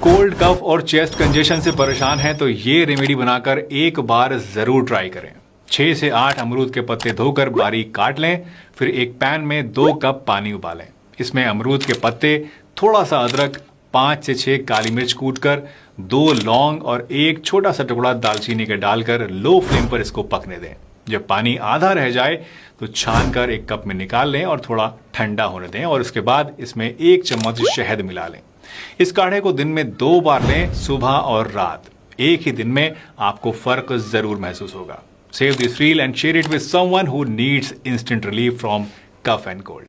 Cold, कफ और chest congestion से परेशान हैं तो ये रेमेडी बनाकर एक बार जरूर ट्राई करें। 6 से 8 अमरूद के पत्ते धोकर बारीक काट लें, फिर एक पैन में 2 कप पानी उबालें। इसमें अमरूद के पत्ते, थोड़ा सा अदरक, 5 से 6 काली मिर्च कूटकर, 2 लौंग और एक छोटा सा टुकड़ा दालचीनी के डालकर लो फ्लेम पर इसको पकने दें। जब पानी आधा रह जाए तो छान कर एक कप में निकाल लें और थोड़ा ठंडा होने दें और उसके बाद इसमें 1 चम्मच शहद मिला लें। इस काढ़े को दिन में 2 बार लें, सुबह और रात। एक ही दिन में आपको फर्क जरूर महसूस होगा। Save this reel and share it with someone who needs instant relief from cough and cold.